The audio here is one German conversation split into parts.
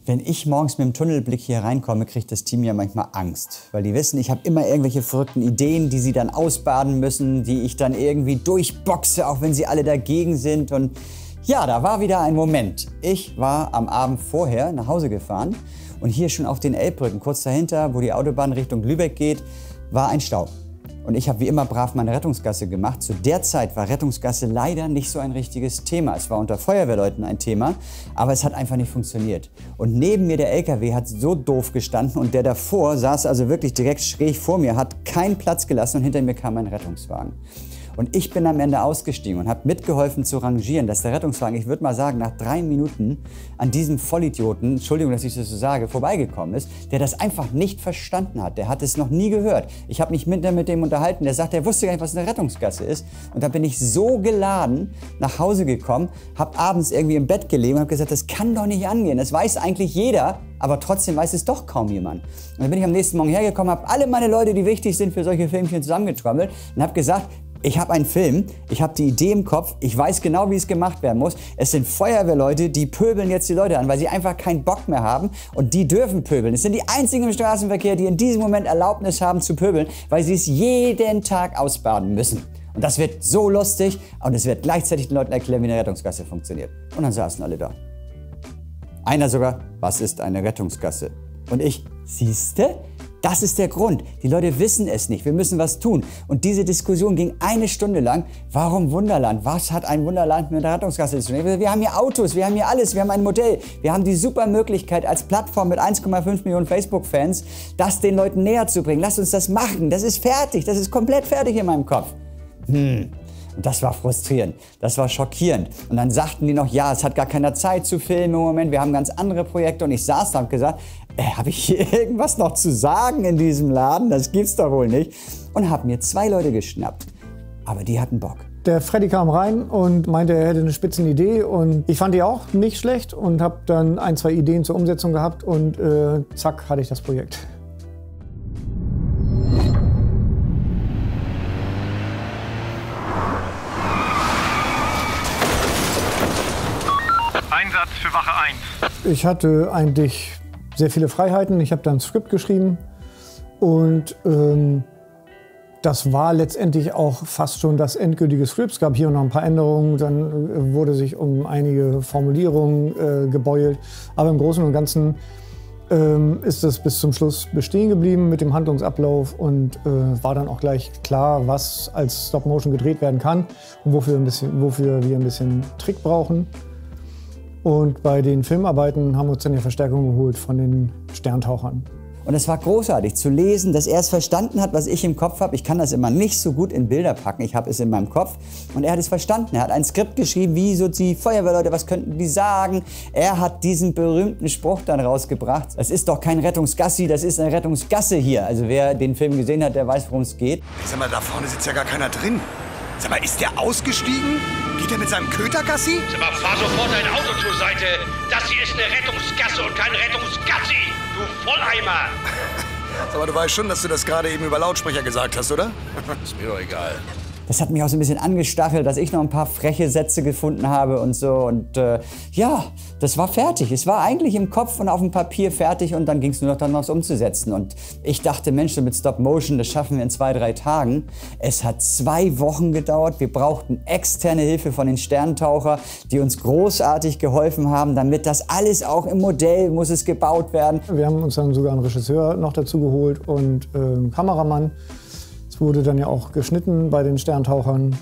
Wenn ich morgens mit dem Tunnelblick hier reinkomme, kriegt das Team ja manchmal Angst. Weil die wissen, ich habe immer irgendwelche verrückten Ideen, die sie dann ausbaden müssen, die ich dann irgendwie durchboxe, auch wenn sie alle dagegen sind. Und ja, da war wieder ein Moment. Ich war am Abend vorher nach Hause gefahren und hier schon auf den Elbbrücken, kurz dahinter, wo die Autobahn Richtung Lübeck geht, war ein Stau. Und ich habe wie immer brav meine Rettungsgasse gemacht. Zu der Zeit war Rettungsgasse leider nicht so ein richtiges Thema. Es war unter Feuerwehrleuten ein Thema, aber es hat einfach nicht funktioniert. Und neben mir der LKW hat so doof gestanden und der davor saß also wirklich direkt schräg vor mir, hat keinen Platz gelassen und hinter mir kam ein Rettungswagen. Und ich bin am Ende ausgestiegen und habe mitgeholfen zu rangieren, dass der Rettungswagen, ich würde mal sagen, nach 3 Minuten an diesem Vollidioten, Entschuldigung, dass ich das so sage, vorbeigekommen ist, der das einfach nicht verstanden hat. Der hat es noch nie gehört. Ich habe mich mit dem unterhalten, der sagt, er wusste gar nicht, was eine Rettungsgasse ist. Und da bin ich so geladen nach Hause gekommen, habe abends irgendwie im Bett gelegen und habe gesagt, das kann doch nicht angehen. Das weiß eigentlich jeder, aber trotzdem weiß es doch kaum jemand. Und dann bin ich am nächsten Morgen hergekommen, habe alle meine Leute, die wichtig sind für solche Filmchen, zusammengetrommelt und habe gesagt, ich habe einen Film, ich habe die Idee im Kopf, ich weiß genau, wie es gemacht werden muss. Es sind Feuerwehrleute, die pöbeln jetzt die Leute an, weil sie einfach keinen Bock mehr haben und die dürfen pöbeln. Es sind die einzigen im Straßenverkehr, die in diesem Moment Erlaubnis haben zu pöbeln, weil sie es jeden Tag ausbaden müssen. Und das wird so lustig und es wird gleichzeitig den Leuten erklären, wie eine Rettungsgasse funktioniert. Und dann saßen alle da. Einer sogar, was ist eine Rettungsgasse? Und ich, siehste? Das ist der Grund. Die Leute wissen es nicht. Wir müssen was tun. Und diese Diskussion ging 1 Stunde lang. Warum Wunderland? Was hat ein Wunderland mit der Rettungsgasse zu tun? Wir haben hier Autos, wir haben hier alles, wir haben ein Modell. Wir haben die super Möglichkeit als Plattform mit 1,5 Millionen Facebook-Fans, das den Leuten näher zu bringen. Lasst uns das machen. Das ist fertig. Das ist komplett fertig in meinem Kopf. Und das war frustrierend, das war schockierend. Und dann sagten die noch, ja, es hat gar keiner Zeit zu filmen im Moment, wir haben ganz andere Projekte. Und ich saß da und gesagt, habe ich hier irgendwas noch zu sagen in diesem Laden? Das gibt's doch wohl nicht. Und habe mir 2 Leute geschnappt, aber die hatten Bock. Der Freddy kam rein und meinte, er hätte eine Spitzenidee und ich fand die auch nicht schlecht und habe dann 1, 2 Ideen zur Umsetzung gehabt und zack, hatte ich das Projekt. Einsatz für Wache 1. Ich hatte eigentlich sehr viele Freiheiten. Ich habe dann ein Skript geschrieben und das war letztendlich auch fast schon das endgültige Skript. Es gab hier noch ein paar Änderungen, dann wurde sich um einige Formulierungen gebeult. Aber im Großen und Ganzen ist es bis zum Schluss bestehen geblieben mit dem Handlungsablauf und war dann auch gleich klar, was als Stop-Motion gedreht werden kann und wofür wir ein bisschen Trick brauchen. Und bei den Filmarbeiten haben wir uns dann die Verstärkung geholt von den Sterntauchern. Und es war großartig zu lesen, dass er es verstanden hat, was ich im Kopf habe. Ich kann das immer nicht so gut in Bilder packen, ich habe es in meinem Kopf. Und er hat es verstanden. Er hat ein Skript geschrieben, wie so die Feuerwehrleute, was könnten die sagen. Er hat diesen berühmten Spruch dann rausgebracht. Das ist doch kein Rettungsgassi, das ist eine Rettungsgasse hier. Also wer den Film gesehen hat, der weiß, worum es geht. Sag mal, da vorne sitzt ja gar keiner drin. Sag mal, ist der ausgestiegen? Geht er mit seinem Köter-Gassi? Sag mal, fahr sofort dein Auto zur Seite. Das hier ist eine Rettungsgasse und kein Rettungsgassi, du Volleimer. Sag mal, du weißt schon, dass du das gerade eben über Lautsprecher gesagt hast, oder? Ist mir doch egal. Das hat mich auch so ein bisschen angestachelt, dass ich noch ein paar freche Sätze gefunden habe und so. Und ja, das war fertig. Es war eigentlich im Kopf und auf dem Papier fertig und dann ging es nur noch darum, es umzusetzen. Und ich dachte, Mensch, so mit Stop Motion, das schaffen wir in 2, 3 Tagen. Es hat 2 Wochen gedauert. Wir brauchten externe Hilfe von den Sterntauchern, die uns großartig geholfen haben, damit das alles auch im Modell muss es gebaut werden. Wir haben uns dann sogar einen Regisseur noch dazu geholt und einen Kameramann. Wurde dann ja auch geschnitten bei den Sterntauchern.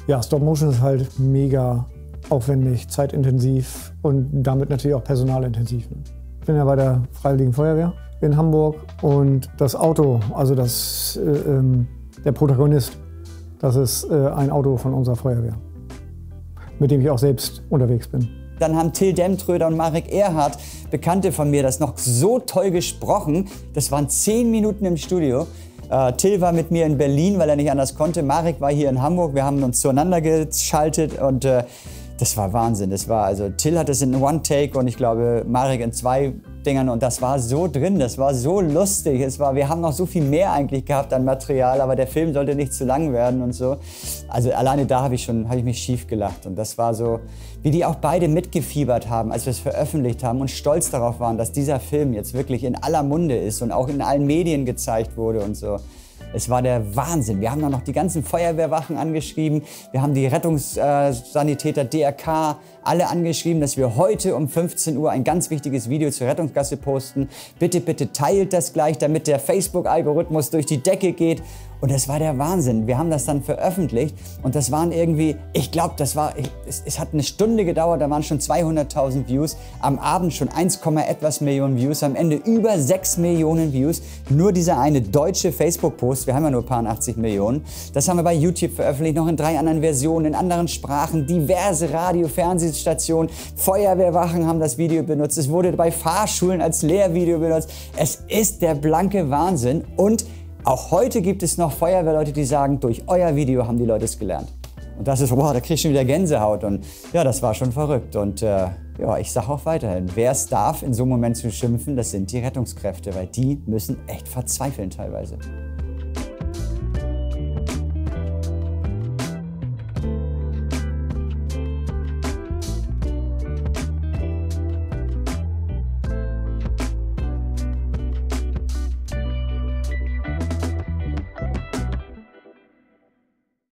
Ja, Stop Motion ist halt mega aufwendig, zeitintensiv und damit natürlich auch personalintensiv. Ich bin ja bei der Freiwilligen Feuerwehr in Hamburg und das Auto, also der Protagonist, das ist ein Auto von unserer Feuerwehr, mit dem ich auch selbst unterwegs bin. Dann haben Till Demtröder und Marek Erhardt, Bekannte von mir, das noch so toll gesprochen. Das waren 10 Minuten im Studio. Till war mit mir in Berlin, weil er nicht anders konnte. Marek war hier in Hamburg. Wir haben uns zueinander geschaltet und Das war Wahnsinn. Das war, also Till hat es in One-Take und ich glaube Marek in 2 Dingern und das war so drin, das war so lustig. Wir haben noch so viel mehr eigentlich gehabt an Material, aber der Film sollte nicht zu lang werden und so. Also alleine da habe ich mich schief gelacht und das war so, wie die auch beide mitgefiebert haben, als wir es veröffentlicht haben und stolz darauf waren, dass dieser Film jetzt wirklich in aller Munde ist und auch in allen Medien gezeigt wurde und so. Es war der Wahnsinn. Wir haben dann noch die ganzen Feuerwehrwachen angeschrieben. Wir haben die Rettungssanitäter, DRK, alle angeschrieben, dass wir heute um 15 Uhr ein ganz wichtiges Video zur Rettungsgasse posten. Bitte, bitte teilt das gleich, damit der Facebook-Algorithmus durch die Decke geht. Und das war der Wahnsinn. Wir haben das dann veröffentlicht und das waren irgendwie, ich glaube, es hat eine Stunde gedauert, da waren schon 200.000 Views, am Abend schon 1, etwas Millionen Views, am Ende über 6 Millionen Views. Nur dieser eine deutsche Facebook-Post, wir haben ja nur ein paar 80 Millionen, das haben wir bei YouTube veröffentlicht, noch in 3 anderen Versionen, in anderen Sprachen, diverse Radio-, Fernsehstationen, Feuerwehrwachen haben das Video benutzt, es wurde bei Fahrschulen als Lehrvideo benutzt. Es ist der blanke Wahnsinn und auch heute gibt es noch Feuerwehrleute, die sagen, durch euer Video haben die Leute es gelernt. Und das ist, boah, da krieg ich schon wieder Gänsehaut. Und ja, das war schon verrückt. Und ja, ich sage auch weiterhin, wer es darf, in so einem Moment zu schimpfen, das sind die Rettungskräfte, weil die müssen echt verzweifeln teilweise.